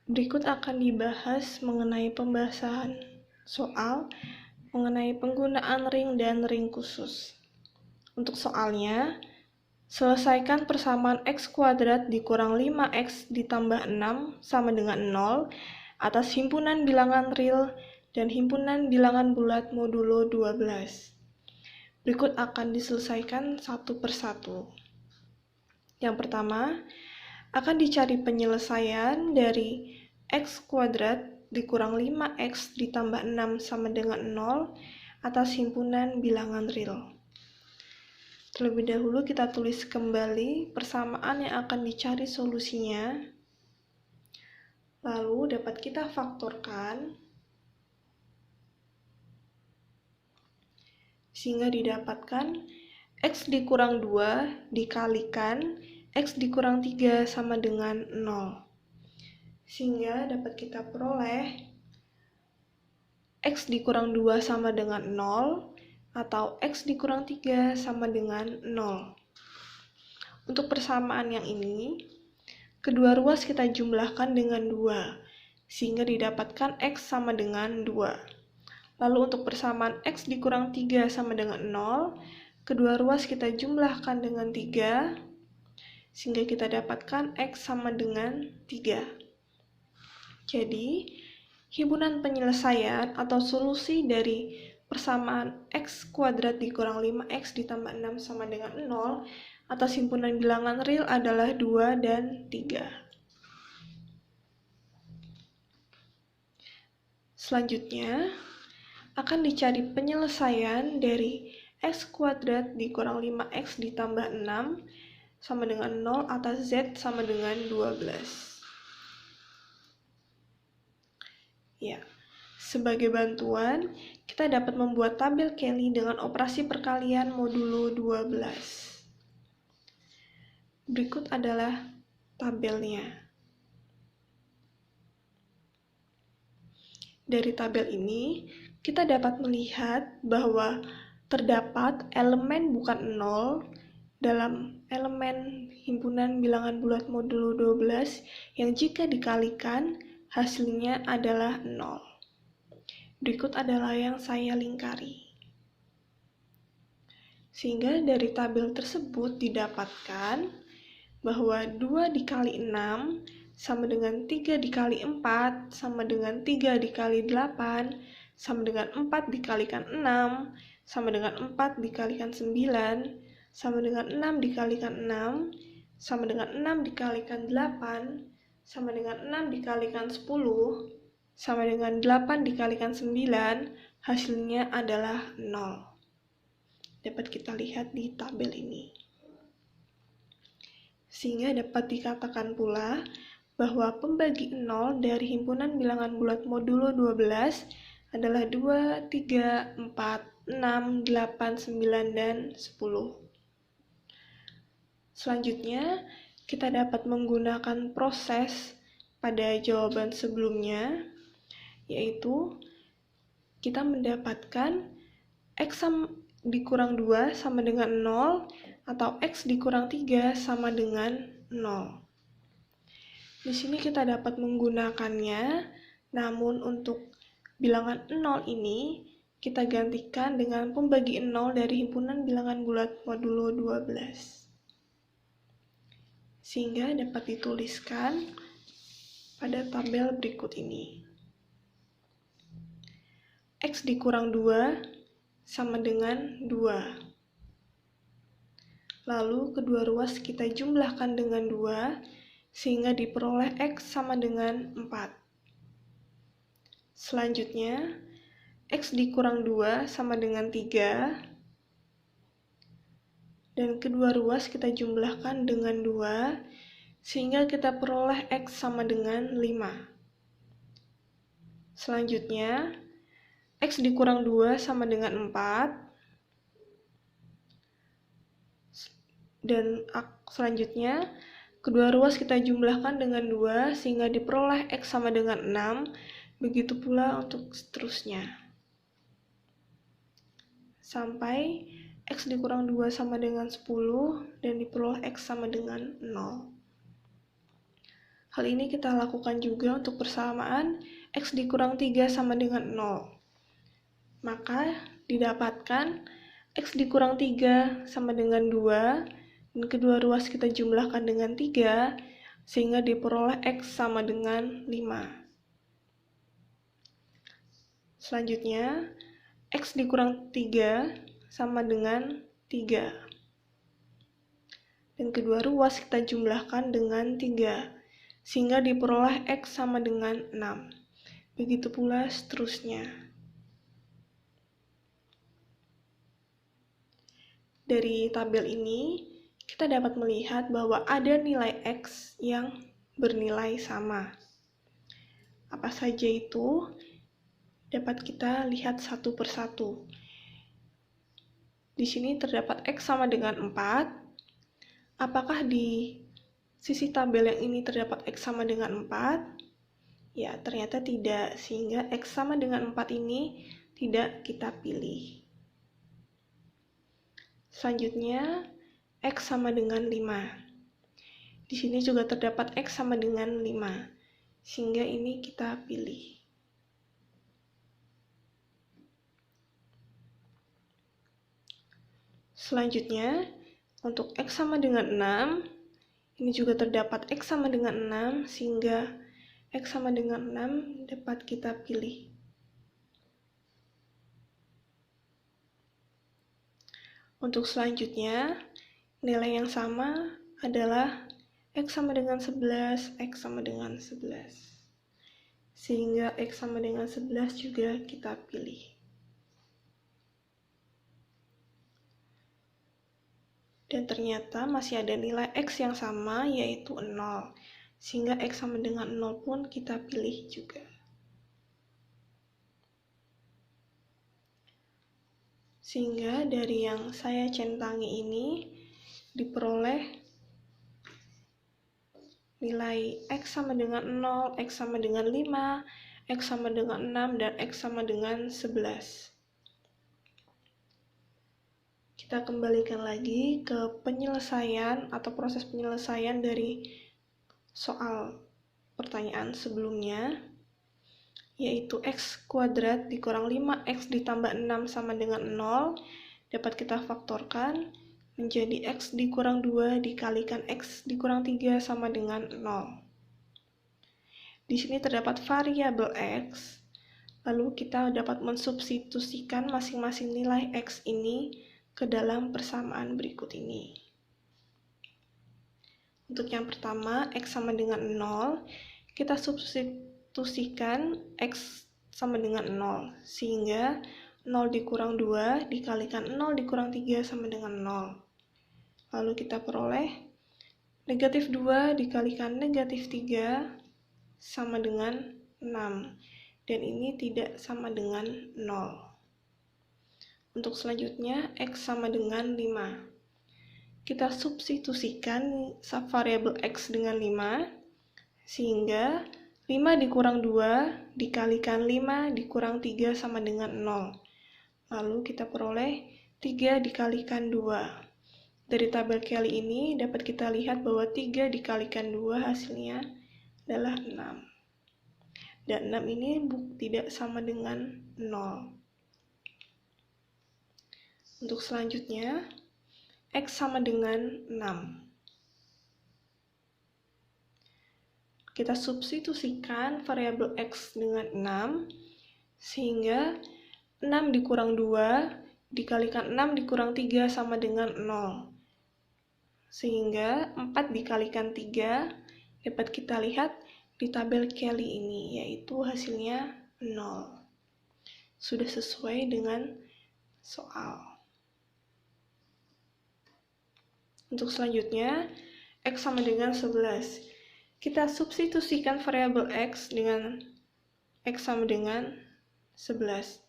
Berikut akan dibahas mengenai pembahasan soal mengenai penggunaan ring dan ring khusus. Untuk soalnya, selesaikan persamaan x kuadrat dikurang 5x ditambah 6 sama dengan 0 atas himpunan bilangan real dan himpunan bilangan bulat modulo 12. Berikut akan diselesaikan satu persatu. Yang pertama, akan dicari penyelesaian dari x kuadrat dikurang 5x ditambah 6 sama dengan 0 atas himpunan bilangan real. Terlebih dahulu kita tulis kembali persamaan yang akan dicari solusinya. Lalu dapat kita faktorkan sehingga didapatkan x dikurang 2 dikalikan x dikurang 3 sama dengan 0. Sehingga dapat kita peroleh x dikurang 2 sama dengan 0 atau x dikurang 3 sama dengan 0. Untuk persamaan yang ini, kedua ruas kita jumlahkan dengan 2, sehingga didapatkan x sama dengan 2. Lalu untuk persamaan x dikurang 3 sama dengan 0, kedua ruas kita jumlahkan dengan 3, sehingga kita dapatkan x sama dengan 3. Jadi, himpunan penyelesaian atau solusi dari persamaan x kuadrat dikurang 5x ditambah 6 sama dengan 0 atas himpunan bilangan real adalah 2 dan 3. Selanjutnya, akan dicari penyelesaian dari x kuadrat dikurang 5x ditambah 6 sama dengan 0 atas z sama dengan 12. Ya, sebagai bantuan, kita dapat membuat tabel Kelly dengan operasi perkalian modulo 12. Berikut adalah tabelnya. Dari tabel ini, kita dapat melihat bahwa terdapat elemen bukan 0 dalam elemen himpunan bilangan bulat modulo 12 yang jika dikalikan, hasilnya adalah 0. Berikut adalah yang saya lingkari. Sehingga dari tabel tersebut didapatkan bahwa 2 dikali 6 sama dengan 3 dikali 4 sama dengan 3 dikali 8 sama dengan 4 dikalikan 6 sama dengan 4 dikalikan 9 sama dengan 6 dikalikan 6 sama dengan 6 dikalikan 8 sama dengan 6 dikalikan 10 sama dengan 8 dikalikan 9, hasilnya adalah 0. Dapat kita lihat di tabel ini. Sehingga dapat dikatakan pula bahwa pembagi 0 dari himpunan bilangan bulat modulo 12 adalah 2, 3, 4, 6, 8, 9, dan 10. Selanjutnya, kita dapat menggunakan proses pada jawaban sebelumnya, yaitu kita mendapatkan x dikurang 2 sama dengan 0 atau x dikurang 3 sama dengan 0. Di sini kita dapat menggunakannya, namun untuk bilangan 0 ini kita gantikan dengan pembagi 0 dari himpunan bilangan bulat modulo 12. Sehingga dapat dituliskan pada tabel berikut ini. X dikurang 2 sama dengan 2. Lalu kedua ruas kita jumlahkan dengan 2, sehingga diperoleh X sama dengan 4. Selanjutnya, X dikurang 2 sama dengan 3. Dan kedua ruas kita jumlahkan dengan 2, sehingga kita peroleh X sama dengan 5. Selanjutnya, X dikurang 2 sama dengan 4. Dan selanjutnya, kedua ruas kita jumlahkan dengan 2, sehingga diperoleh X sama dengan 6. Begitu pula untuk seterusnya. Sampai X dikurang 2 sama dengan 10 dan diperoleh X sama dengan 0. Hal ini kita lakukan juga untuk persamaan X dikurang 3 sama dengan 0. Maka didapatkan X dikurang 3 sama dengan 2, dan kedua ruas kita jumlahkan dengan 3, sehingga diperoleh X sama dengan 5. Selanjutnya, X dikurang 3 sama dengan 3. Dan kedua ruas kita jumlahkan dengan 3, sehingga diperoleh X sama dengan 6. Begitu pula seterusnya. Dari tabel ini, kita dapat melihat bahwa ada nilai X yang bernilai sama. Apa saja itu? Dapat kita lihat satu persatu. Di sini terdapat X sama dengan 4. Apakah di sisi tabel yang ini terdapat X sama dengan 4? Ya, ternyata tidak, sehingga X sama dengan 4 ini tidak kita pilih. Selanjutnya, X sama dengan 5. Di sini juga terdapat X sama dengan 5, sehingga ini kita pilih. Selanjutnya, untuk X sama dengan 6, ini juga terdapat X sama dengan 6, sehingga X sama dengan 6 dapat kita pilih. Untuk selanjutnya, nilai yang sama adalah X sama dengan 11, X sama dengan 11. Sehingga X sama dengan 11 juga kita pilih. Dan ternyata masih ada nilai X yang sama, yaitu 0. Sehingga X sama dengan 0 pun kita pilih juga. Sehingga dari yang saya centangi ini diperoleh nilai X sama dengan 0, X sama dengan 5, X sama dengan 6, dan X sama dengan 11. Kita kembalikan lagi ke penyelesaian atau proses penyelesaian dari soal pertanyaan sebelumnya, yaitu X kuadrat dikurang 5X ditambah 6 sama dengan 0, dapat kita faktorkan menjadi X dikurang 2 dikalikan X dikurang 3 sama dengan 0. Di sini terdapat variabel X, lalu kita dapat mensubstitusikan masing-masing nilai X ini ke dalam persamaan berikut ini. Untuk yang pertama, X sama dengan 0, kita substitusikan X sama dengan 0, sehingga 0 dikurang 2 dikalikan 0 dikurang 3 sama dengan 0. Lalu kita peroleh negatif 2 dikalikan negatif 3 sama dengan 6, dan ini tidak sama dengan 0. Untuk selanjutnya, X sama dengan 5. Kita substitusikan subvariabel X dengan 5, sehingga 5 dikurang 2 dikalikan 5 dikurang 3 sama dengan 0. Lalu kita peroleh 3 dikalikan 2. Dari tabel Kelly ini dapat kita lihat bahwa 3 dikalikan 2 hasilnya adalah 6. Dan 6 ini tidak sama dengan 0. Untuk selanjutnya, X sama dengan 6. Kita substitusikan variabel X dengan 6, sehingga 6 dikurang 2 dikalikan 6 dikurang 3 sama dengan 0. Sehingga 4 dikalikan 3 dapat kita lihat di tabel Kelly ini, yaitu hasilnya 0. Sudah sesuai dengan soal. Untuk selanjutnya, X sama dengan 11. Kita substitusikan variabel X dengan X sama dengan 11.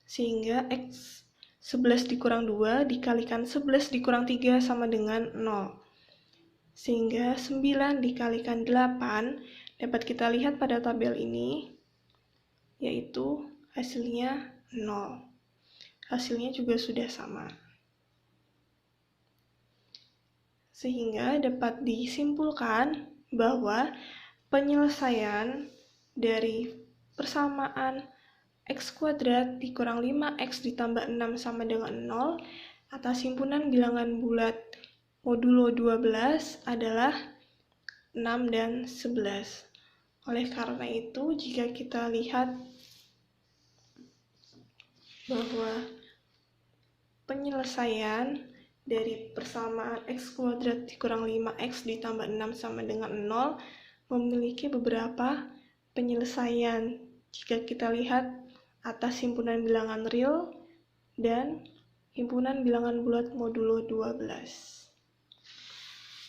Sehingga X 11 dikurang 2 dikalikan 11 dikurang 3 sama dengan 0. Sehingga 9 dikalikan 8 dapat kita lihat pada tabel ini, yaitu hasilnya 0. Hasilnya juga sudah sama. Sehingga dapat disimpulkan bahwa penyelesaian dari persamaan x kuadrat dikurang 5x ditambah 6 sama dengan 0 atas himpunan bilangan bulat modulo 12 adalah 6 dan 11. Oleh karena itu, jika kita lihat bahwa penyelesaian dari persamaan x kuadrat dikurang 5x ditambah 6 sama dengan 0 memiliki beberapa penyelesaian. Jika kita lihat atas himpunan bilangan real dan himpunan bilangan bulat modulo 12.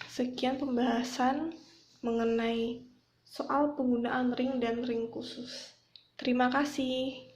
Sekian pembahasan mengenai soal penggunaan ring dan ring khusus. Terima kasih.